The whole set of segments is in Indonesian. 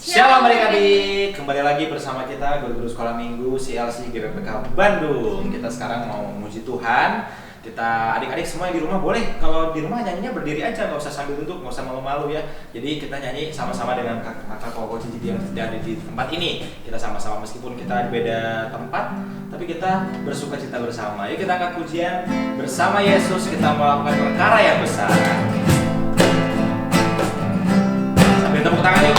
Shalom adik-adik, kembali lagi bersama kita guru-guru sekolah minggu CLC GBPK Bandung. Kita sekarang mau memuji Tuhan. Kita adik-adik semua yang di rumah boleh, kalau di rumah nyanyinya berdiri aja, nggak usah sambil duduk, nggak usah malu-malu ya. Jadi kita nyanyi sama-sama dengan kakak koko cici yang ada di tempat ini. Kita sama-sama meskipun kita beda tempat, tapi kita bersuka cita bersama. Yuk kita angkat pujian bersama Yesus, kita melakukan perkara yang besar. Sambil tepuk tangan yuk.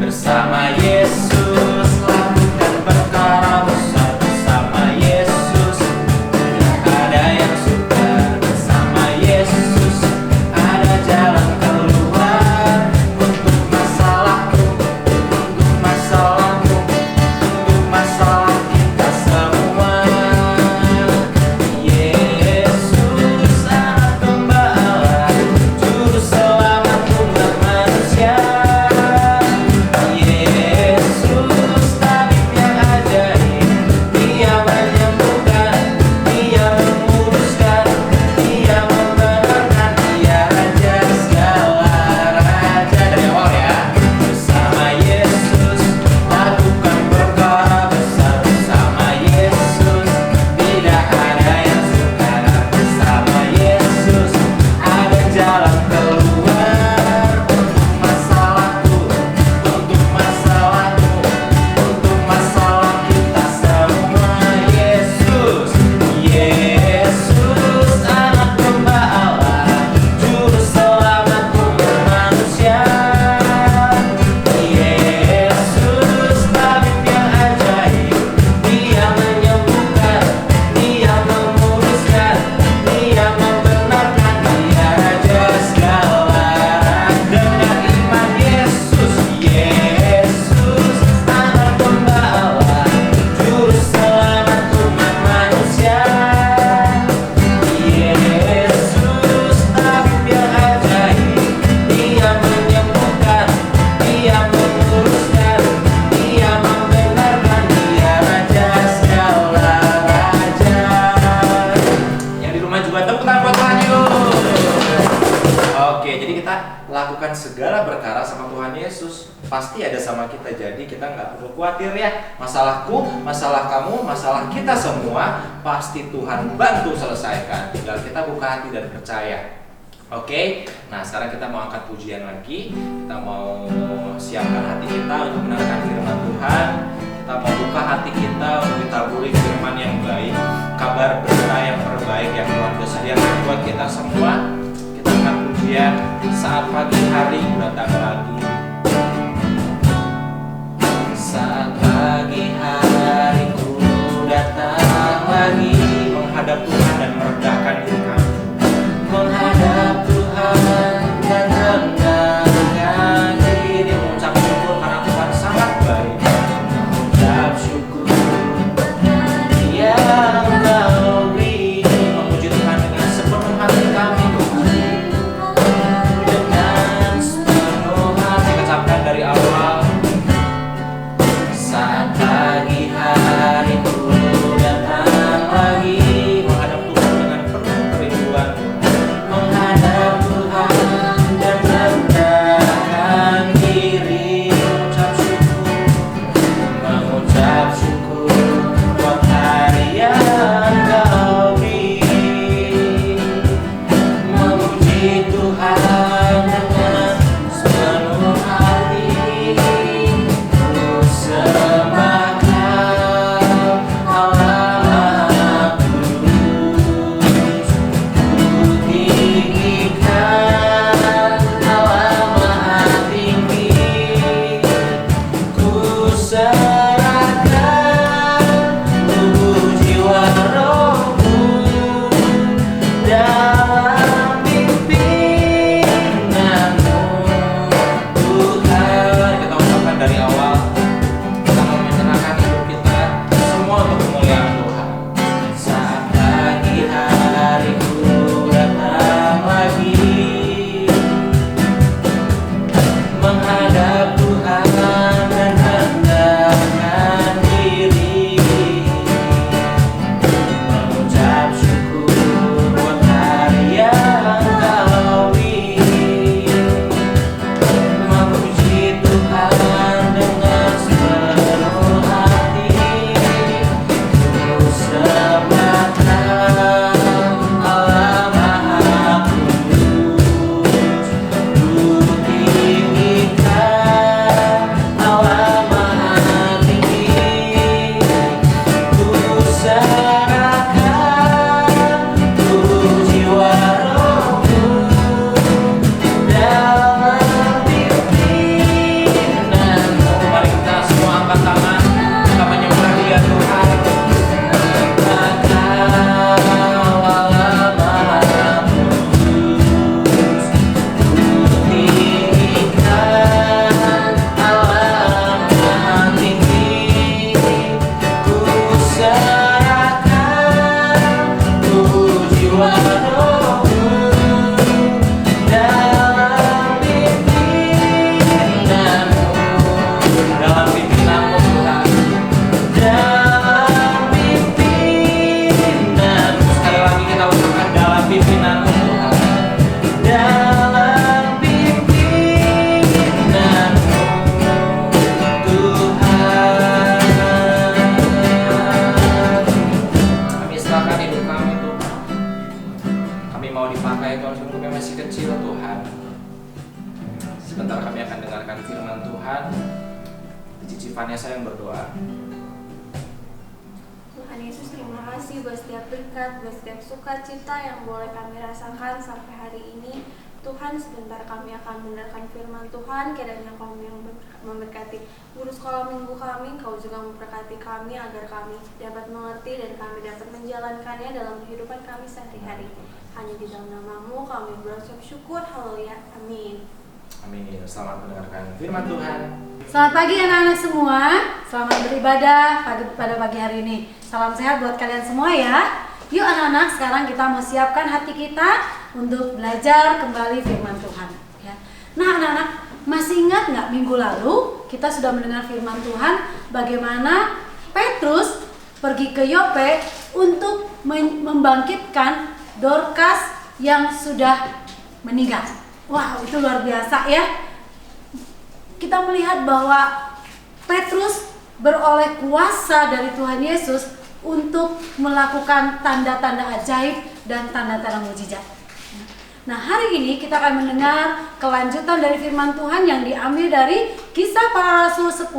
Bersama Yesus lakukan perkara besar, bersama Yesus tidak ada yang sukar, bersama Yesus ada jalan keluar untuk masalahku, untuk masalahmu, untuk masalah kita semua. Yesus anak domba Allah, juru selamat umat manusia. Lakukan segala perkara sama Tuhan Yesus, pasti ada sama kita. Jadi kita nggak perlu khawatir ya, masalahku, masalah kamu, masalah kita semua pasti Tuhan bantu selesaikan. Tinggal kita buka hati dan percaya. Oke, nah sekarang kita mau angkat pujian lagi. Kita mau siapkan hati kita untuk mendengarkan firman Tuhan. Kita mau buka hati kita untuk ditaburi firman yang baik, kabar berita yang terbaik yang Tuhan sudah sediakan buat kita semua. Kita angkat pujian saat pagi hari datang lagi. Saat pagi hari ku datang lagi, menghadap Tuhan dan merendahkan diri kami. Menghadap Tuhan dan rendahkan diri, mengucap syukur karena Tuhan sangat baik. Mengucap syukur yang Kau beri, memuji Tuhan dengan sepenuh hati kami. Dengan sepenuh hati, kecapkan dari awal. Saat pagi hari ku datang lagi, menghadap Tuhan dengan penuh kerinduan. Menghadap Tuhan dan rendahkan diri, mengucap syukur buat hari yang Kau beri. Memuji Tuhan dengan sepenuh hati, ku sembah Kau, Allah Maha Kudus. Ku tinggikan Allah Maha Tinggi. Ku serahkan tubuh jiwa rohku dalam pimpinanmu, Tuhan. Kita ucapkan dari awal, kita mau menyerahkan hidup kita semua untuk kemuliaan Tuhan. Saat pagi hari ku datang lagi, menghadap Tuhan dan rendahkan diri. Mengucap syukur buat hari yang Kau beri. Memuji mendengarkan firman Tuhan. Cici Vanessa yang berdoa. Tuhan Yesus, terima kasih buat setiap berkat, buat setiap sukacita yang boleh kami rasakan sampai hari ini. Tuhan, sebentar kami akan mendengarkan firman Tuhan, kiranya Kau yang memberkati guru sekolah minggu kami, Kau juga memberkati kami agar kami dapat mengerti dan kami dapat menjalankannya dalam kehidupan kami sehari-hari. Hanya di dalam nama-Mu kami berucap syukur, haleluya, amin. Amin. Selamat mendengarkan firman Tuhan. Selamat pagi anak-anak semua, selamat beribadah pada pagi hari ini. Salam sehat buat kalian semua ya. Yuk anak-anak, sekarang kita mau siapkan hati kita untuk belajar kembali firman Tuhan ya. Nah anak-anak, masih ingat nggak minggu lalu kita sudah mendengar firman Tuhan bagaimana Petrus pergi ke Yope untuk membangkitkan Dorcas yang sudah meninggal. Wow, itu luar biasa ya. Kita melihat bahwa Petrus beroleh kuasa dari Tuhan Yesus untuk melakukan tanda-tanda ajaib dan tanda-tanda mukjizat. Nah, hari ini kita akan mendengar kelanjutan dari firman Tuhan yang diambil dari Kisah Para Rasul 10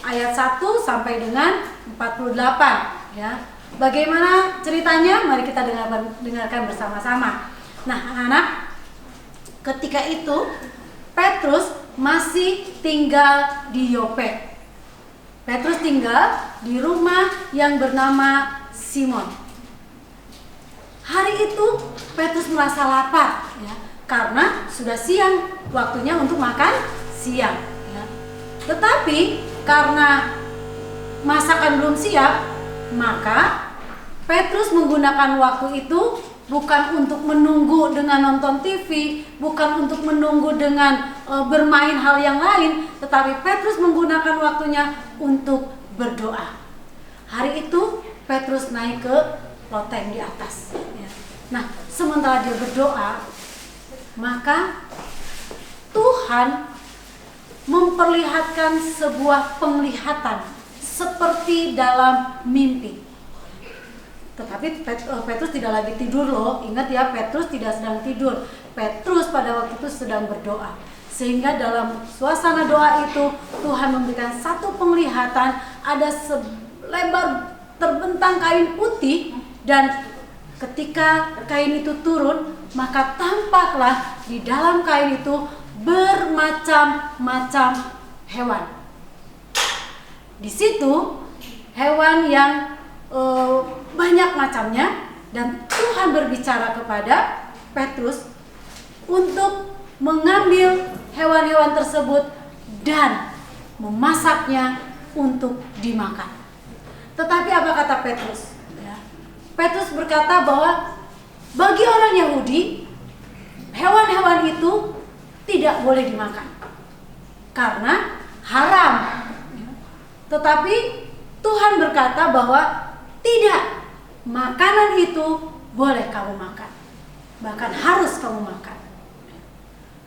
ayat 1 sampai dengan 48 ya. Bagaimana ceritanya? Mari kita dengarkan bersama-sama. Nah, anak-anak, ketika itu Petrus masih tinggal di Yope. Petrus tinggal di rumah yang bernama Simon. Hari itu Petrus merasa lapar ya, karena sudah siang, waktunya untuk makan siang ya. Tetapi karena masakan belum siap, maka Petrus menggunakan waktu itu bukan untuk menunggu dengan nonton TV, bukan untuk menunggu dengan bermain hal yang lain, tetapi Petrus menggunakan waktunya untuk berdoa. Hari itu Petrus naik ke loteng di atas ya. Nah, sementara dia berdoa, maka Tuhan memperlihatkan sebuah penglihatan seperti dalam mimpi. Tetapi Petrus tidak lagi tidur loh. Ingat ya, Petrus tidak sedang tidur. Petrus pada waktu itu sedang berdoa. Sehingga dalam suasana doa itu Tuhan memberikan satu penglihatan, ada selebar terbentang kain putih, dan ketika kain itu turun, maka tampaklah di dalam kain itu bermacam-macam hewan. Di situ hewan yang banyak macamnya, dan Tuhan berbicara kepada Petrus untuk mengambil hewan-hewan tersebut dan memasaknya untuk dimakan. Tetapi apa kata Petrus? Ya. Petrus berkata bahwa bagi orang Yahudi, hewan-hewan itu tidak boleh dimakan karena haram. Tetapi Tuhan berkata bahwa tidak, makanan itu boleh kamu makan, bahkan harus kamu makan.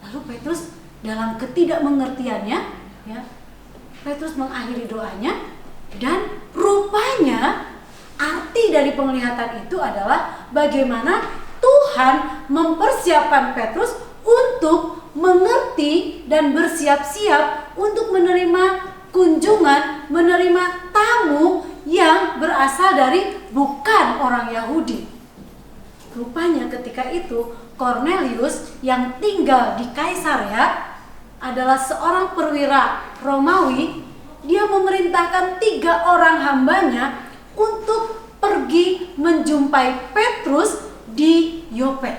Lalu Petrus dalam ketidakmengertiannya ya, Petrus mengakhiri doanya, dan rupanya arti dari penglihatan itu adalah bagaimana Tuhan mempersiapkan Petrus untuk mengerti dan bersiap-siap untuk menerima kunjungan, menerima tamu yang berasal dari bukan orang Yahudi. Rupanya ketika itu Cornelius yang tinggal di Kaisarea adalah seorang perwira Romawi. Dia memerintahkan 3 orang hambanya untuk pergi menjumpai Petrus di Yope.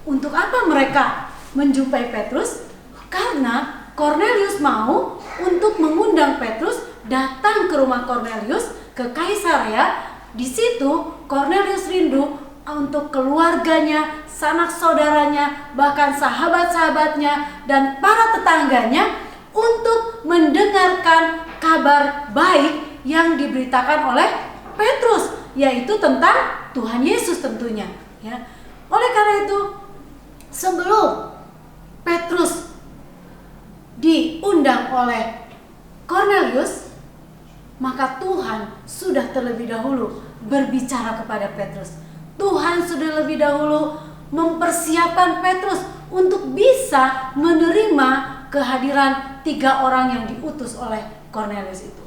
Untuk apa mereka menjumpai Petrus? Karena Cornelius mau untuk mengundang Petrus datang ke rumah Cornelius ke Kaisarea. Di situ Cornelius rindu untuk keluarganya, sanak saudaranya, bahkan sahabat-sahabatnya dan para tetangganya untuk mendengarkan kabar baik yang diberitakan oleh Petrus, yaitu tentang Tuhan Yesus tentunya ya. Oleh karena itu, sebelum Petrus diundang oleh Cornelius, maka Tuhan sudah terlebih dahulu berbicara kepada Petrus. Tuhan sudah lebih dahulu mempersiapkan Petrus untuk bisa menerima kehadiran 3 orang yang diutus oleh Cornelius itu.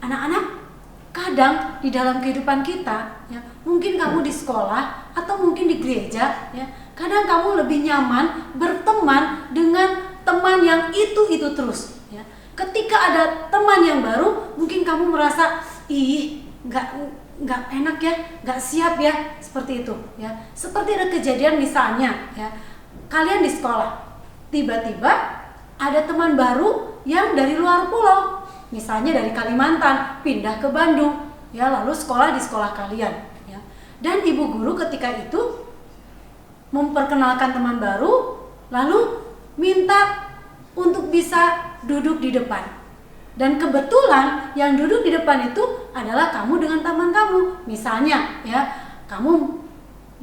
Anak-anak, kadang di dalam kehidupan kita, ya, mungkin kamu di sekolah atau mungkin di gereja, ya, kadang kamu lebih nyaman berteman dengan teman yang itu terus. Ya. Ketika ada teman yang baru, mungkin kamu merasa nggak enak ya, nggak siap ya, seperti itu. Ya. Seperti ada kejadian misalnya, ya, kalian di sekolah, tiba-tiba ada teman baru yang dari luar pulau. Misalnya dari Kalimantan pindah ke Bandung, ya, lalu sekolah di sekolah kalian, ya. Dan ibu guru ketika itu memperkenalkan teman baru, lalu minta untuk bisa duduk di depan. Dan kebetulan yang duduk di depan itu adalah kamu dengan teman kamu. Misalnya, ya, kamu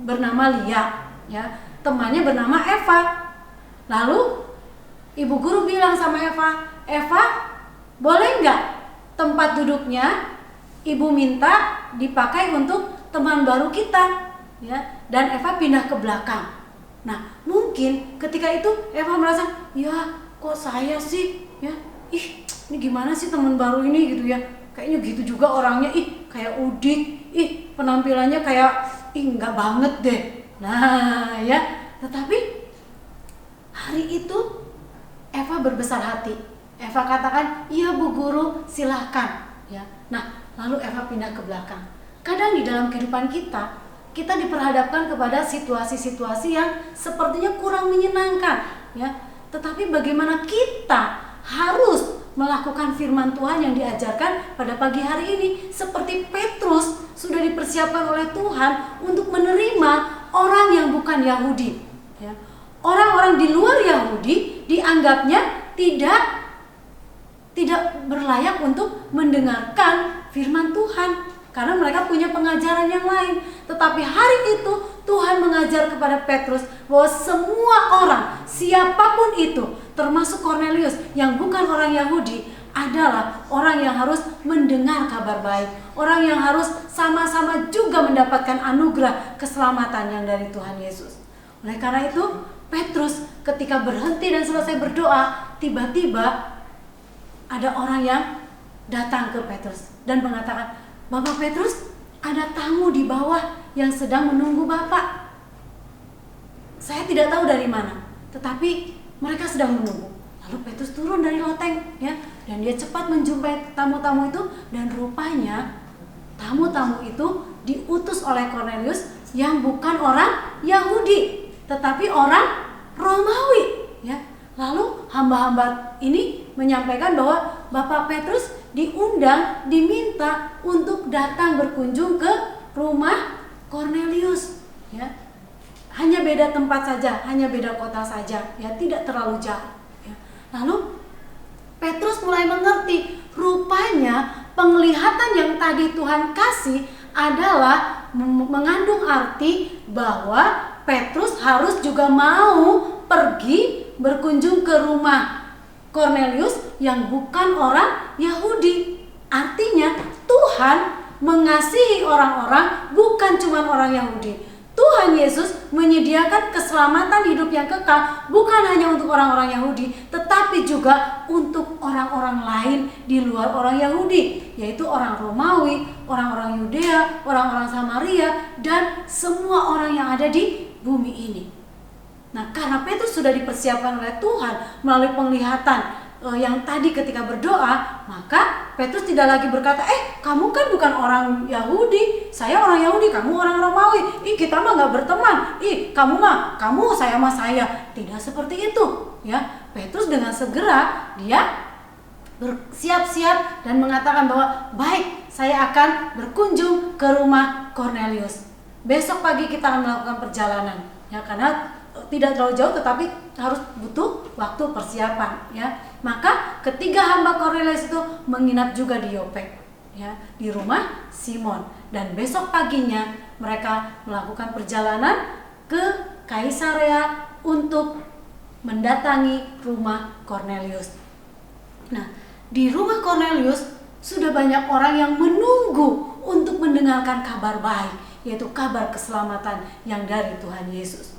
bernama Lia, ya, temannya bernama Eva. Lalu ibu guru bilang sama Eva, boleh nggak tempat duduknya ibu minta dipakai untuk teman baru kita, ya? Dan Eva pindah ke belakang. Nah, mungkin ketika itu Eva merasa, ya kok saya sih, ya, ini gimana sih teman baru ini gitu ya? Kayaknya gitu juga orangnya, kayak udik, penampilannya kayak, nggak banget deh. Nah, ya, tetapi hari itu Eva berbesar hati. Eva katakan, iya Bu Guru, silahkan. Ya. Nah, lalu Eva pindah ke belakang. Kadang di dalam kehidupan kita diperhadapkan kepada situasi-situasi yang sepertinya kurang menyenangkan. Ya. Tetapi bagaimana kita harus melakukan firman Tuhan yang diajarkan pada pagi hari ini. Seperti Petrus sudah dipersiapkan oleh Tuhan untuk menerima orang yang bukan Yahudi. Ya. Orang-orang di luar Yahudi dianggapnya tidak berlayak untuk mendengarkan firman Tuhan karena mereka punya pengajaran yang lain. Tetapi hari itu Tuhan mengajar kepada Petrus bahwa semua orang, siapapun itu, termasuk Cornelius yang bukan orang Yahudi, adalah orang yang harus mendengar kabar baik, orang yang harus sama-sama juga mendapatkan anugerah keselamatan yang dari Tuhan Yesus. Oleh karena itu, Petrus ketika berhenti dan selesai berdoa, tiba-tiba ada orang yang datang ke Petrus dan mengatakan, Bapak Petrus, ada tamu di bawah yang sedang menunggu Bapak. Saya tidak tahu dari mana, tetapi mereka sedang menunggu. Lalu Petrus turun dari loteng, ya, dan dia cepat menjumpai tamu-tamu itu, dan rupanya tamu-tamu itu diutus oleh Cornelius yang bukan orang Yahudi, tetapi orang Romawi, ya. Lalu hamba-hamba ini menyampaikan bahwa Bapak Petrus diundang, diminta untuk datang berkunjung ke rumah Cornelius, ya. Hanya beda tempat saja, hanya beda kota saja, ya, tidak terlalu jauh, ya. Lalu Petrus mulai mengerti, rupanya penglihatan yang tadi Tuhan kasih adalah mengandung arti bahwa Petrus harus juga mau pergi berkunjung ke rumah Cornelius yang bukan orang Yahudi. Artinya Tuhan mengasihi orang-orang bukan cuma orang Yahudi. Tuhan Yesus menyediakan keselamatan hidup yang kekal bukan hanya untuk orang-orang Yahudi, tetapi juga untuk orang-orang lain di luar orang Yahudi, yaitu orang Romawi, orang-orang Yudea, orang-orang Samaria, dan semua orang yang ada di bumi ini. Nah, karena Petrus sudah dipersiapkan oleh Tuhan melalui penglihatan yang tadi ketika berdoa, maka Petrus tidak lagi berkata, kamu kan bukan orang Yahudi, saya orang Yahudi, kamu orang Romawi, kita mah nggak berteman, kamu saya mah saya. Tidak seperti itu, ya. Petrus dengan segera dia bersiap-siap dan mengatakan bahwa baik, saya akan berkunjung ke rumah Cornelius. Besok pagi kita akan melakukan perjalanan, ya, karena tidak terlalu jauh tetapi harus butuh waktu persiapan, ya. Maka ketiga hamba Cornelius itu menginap juga di Yope, ya, di rumah Simon, dan besok paginya mereka melakukan perjalanan ke Kaisarea untuk mendatangi rumah Cornelius. Nah, di rumah Cornelius sudah banyak orang yang menunggu untuk mendengarkan kabar baik, yaitu kabar keselamatan yang dari Tuhan Yesus.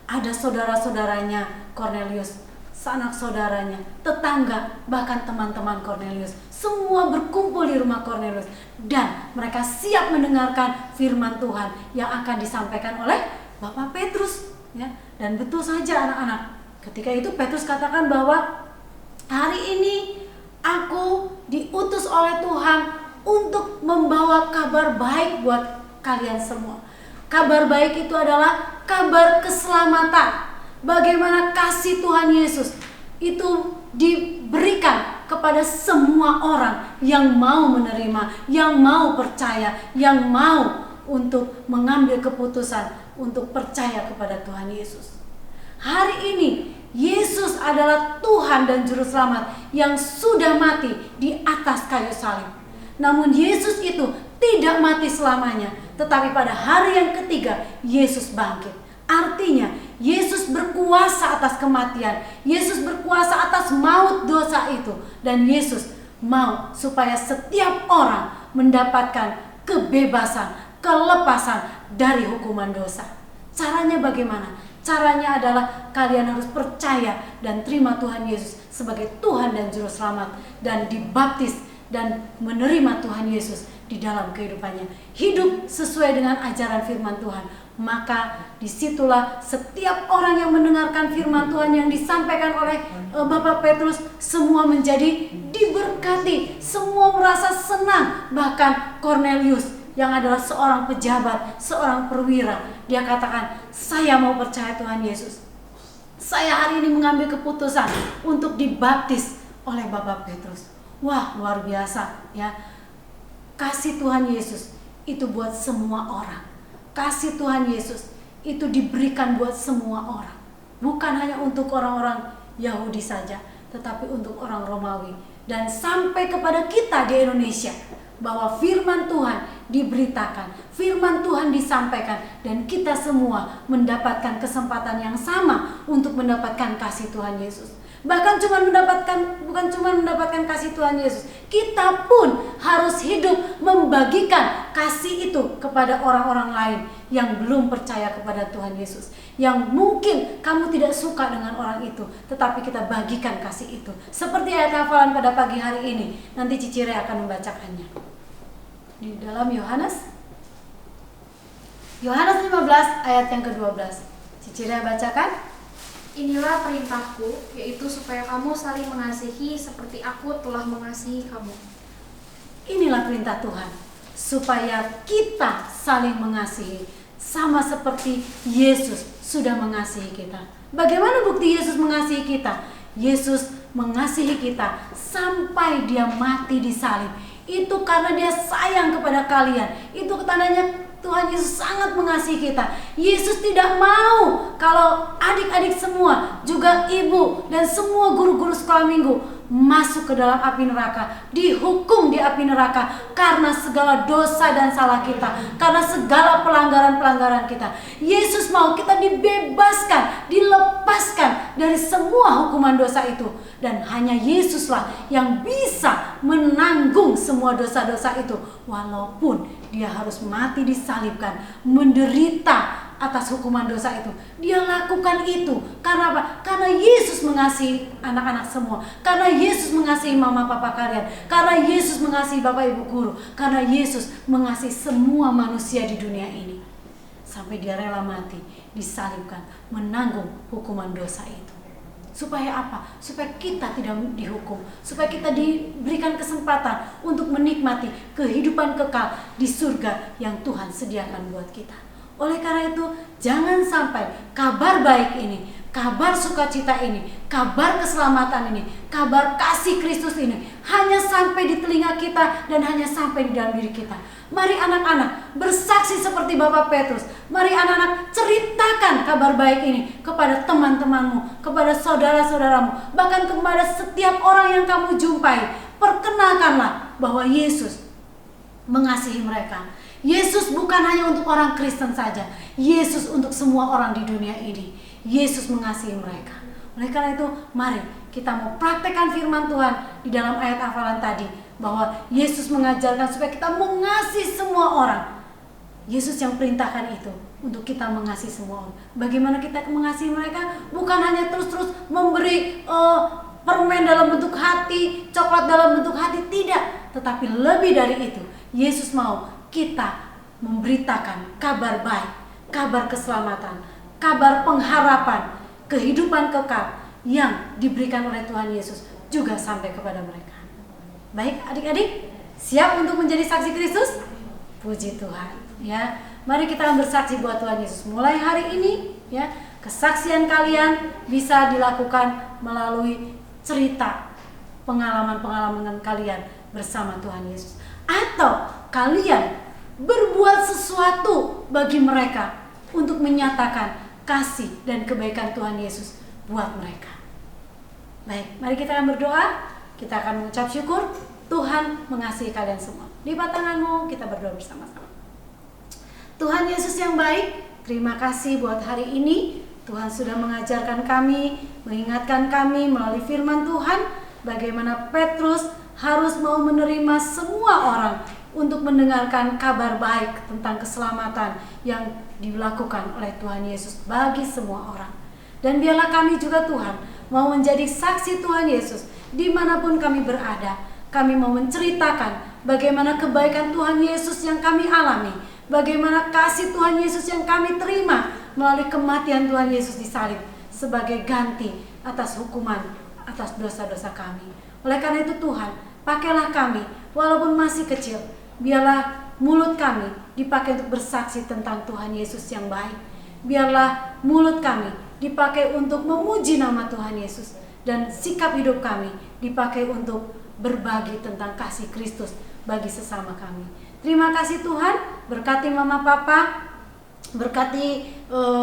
Ada saudara-saudaranya Cornelius, sanak saudaranya, tetangga, bahkan teman-teman Kornelius. Semua berkumpul di rumah Kornelius dan mereka siap mendengarkan firman Tuhan yang akan disampaikan oleh Bapak Petrus, ya. Dan betul saja anak-anak, ketika itu Petrus katakan bahwa hari ini aku diutus oleh Tuhan untuk membawa kabar baik buat kalian semua. Kabar baik itu adalah kabar keselamatan. Bagaimana kasih Tuhan Yesus itu diberikan kepada semua orang yang mau menerima, yang mau percaya, yang mau untuk mengambil keputusan untuk percaya kepada Tuhan Yesus. Hari ini Yesus adalah Tuhan dan Juru Selamat yang sudah mati di atas kayu salib. Namun Yesus itu tidak mati selamanya, tetapi pada hari yang ketiga Yesus bangkit. Artinya Yesus berkuasa atas kematian, Yesus berkuasa atas maut dosa itu, dan Yesus mau supaya setiap orang mendapatkan kebebasan, kelepasan dari hukuman dosa. Caranya bagaimana? Caranya adalah kalian harus percaya dan terima Tuhan Yesus sebagai Tuhan dan Juru Selamat, dan dibaptis dan menerima Tuhan Yesus di dalam kehidupannya. Hidup sesuai dengan ajaran firman Tuhan. Maka disitulah setiap orang yang mendengarkan firman Tuhan yang disampaikan oleh Bapak Petrus, semua menjadi diberkati, semua merasa senang. Bahkan Kornelius yang adalah seorang pejabat, seorang perwira, dia katakan, saya mau percaya Tuhan Yesus. Saya hari ini mengambil keputusan untuk dibaptis oleh Bapak Petrus. Wah, luar biasa ya. Kasih Tuhan Yesus itu buat semua orang. Kasih Tuhan Yesus itu diberikan buat semua orang. Bukan hanya untuk orang-orang Yahudi saja, tetapi untuk orang Romawi. Dan sampai kepada kita di Indonesia, bahwa firman Tuhan diberitakan, firman Tuhan disampaikan, dan kita semua mendapatkan kesempatan yang sama untuk mendapatkan kasih Tuhan Yesus. Bahkan bukan cuma mendapatkan kasih Tuhan Yesus, kita pun harus hidup membagikan kasih itu kepada orang-orang lain yang belum percaya kepada Tuhan Yesus. Yang mungkin kamu tidak suka dengan orang itu, tetapi kita bagikan kasih itu. Seperti ayat hafalan pada pagi hari ini, nanti Cicire akan membacakannya. Di dalam Yohanes 15 ayat yang ke-12. Cicire bacakan. Inilah perintahku, yaitu supaya kamu saling mengasihi seperti aku telah mengasihi kamu. Inilah perintah Tuhan, supaya kita saling mengasihi, sama seperti Yesus sudah mengasihi kita. Bagaimana bukti Yesus mengasihi kita? Yesus mengasihi kita sampai dia mati di salib. Itu karena dia sayang kepada kalian. Itu tandanya Tuhan Yesus sangat mengasihi kita. Yesus tidak mau kalau adik-adik semua, juga ibu dan semua guru-guru sekolah minggu masuk ke dalam api neraka, dihukum di api neraka karena segala dosa dan salah kita, karena segala pelanggaran-pelanggaran kita. Yesus mau kita dibebaskan, dilepaskan dari semua hukuman dosa itu, dan hanya Yesuslah yang bisa menanggung semua dosa-dosa itu, walaupun dia harus mati disalibkan, menderita atas hukuman dosa itu. Dia lakukan itu karena apa? Karena Yesus mengasihi anak-anak semua, karena Yesus mengasihi mama papa kalian, karena Yesus mengasihi bapak ibu guru, karena Yesus mengasihi semua manusia di dunia ini. Sampai dia rela mati, disalibkan, menanggung hukuman dosa itu. Supaya apa? Supaya kita tidak dihukum, supaya kita diberikan kesempatan untuk menikmati kehidupan kekal di surga yang Tuhan sediakan buat kita. Oleh karena itu, jangan sampai kabar baik ini, kabar sukacita ini, kabar keselamatan ini, kabar kasih Kristus ini hanya sampai di telinga kita dan hanya sampai di dalam diri kita. Mari anak-anak bersaksi seperti Bapak Petrus. Mari anak-anak ceritakan kabar baik ini kepada teman-temanmu, kepada saudara-saudaramu, bahkan kepada setiap orang yang kamu jumpai. Perkenalkanlah bahwa Yesus mengasihi mereka. Yesus bukan hanya untuk orang Kristen saja. Yesus untuk semua orang di dunia ini. Yesus mengasihi mereka. Oleh karena itu, mari kita mau praktekkan firman Tuhan di dalam ayat hafalan tadi, bahwa Yesus mengajarkan supaya kita mengasihi semua orang. Yesus yang perintahkan itu. untuk kita mengasihi semua orang. Bagaimana kita mengasihi mereka? Bukan hanya terus-terus memberi permen dalam bentuk hati, coklat dalam bentuk hati, tidak. Tetapi lebih dari itu, Yesus mau kita memberitakan kabar baik, kabar keselamatan, kabar pengharapan, kehidupan kekal yang diberikan oleh Tuhan Yesus juga sampai kepada mereka. Baik adik-adik, siap untuk menjadi saksi Kristus? Puji Tuhan, ya. Mari kita bersaksi buat Tuhan Yesus. Mulai hari ini, ya, kesaksian kalian bisa dilakukan melalui cerita pengalaman-pengalaman kalian bersama Tuhan Yesus. Atau kalian berbuat sesuatu bagi mereka untuk menyatakan kasih dan kebaikan Tuhan Yesus buat mereka. Baik, mari kita akan berdoa. Kita akan mengucap syukur. Tuhan mengasihi kalian semua. Lipat tanganmu, kita berdoa bersama-sama. Tuhan Yesus yang baik, terima kasih buat hari ini. Tuhan sudah mengajarkan kami, mengingatkan kami melalui firman Tuhan bagaimana Petrus harus mau menerima semua orang untuk mendengarkan kabar baik tentang keselamatan yang dilakukan oleh Tuhan Yesus bagi semua orang. Dan biarlah kami juga Tuhan mau menjadi saksi Tuhan Yesus dimanapun kami berada. Kami mau menceritakan bagaimana kebaikan Tuhan Yesus yang kami alami, bagaimana kasih Tuhan Yesus yang kami terima melalui kematian Tuhan Yesus di salib sebagai ganti atas hukuman atas dosa-dosa kami. Oleh karena itu Tuhan, pakailah kami walaupun masih kecil. Biarlah mulut kami dipakai untuk bersaksi tentang Tuhan Yesus yang baik. Biarlah mulut kami dipakai untuk memuji nama Tuhan Yesus. Dan sikap hidup kami dipakai untuk berbagi tentang kasih Kristus bagi sesama kami. Terima kasih Tuhan, berkati Mama Papa, berkati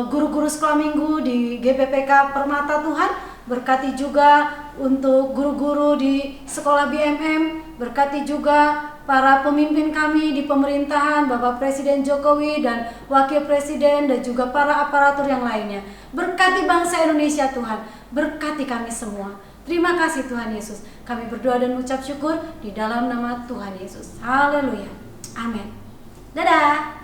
guru-guru sekolah minggu di GPPK Permata Tuhan, berkati juga untuk guru-guru di sekolah BMM, berkati juga para pemimpin kami di pemerintahan, Bapak Presiden Jokowi dan Wakil Presiden dan juga para aparatur yang lainnya. Berkati bangsa Indonesia Tuhan, berkati kami semua. Terima kasih Tuhan Yesus. Kami berdoa dan mengucap syukur di dalam nama Tuhan Yesus. Haleluya. Amin. Dadah.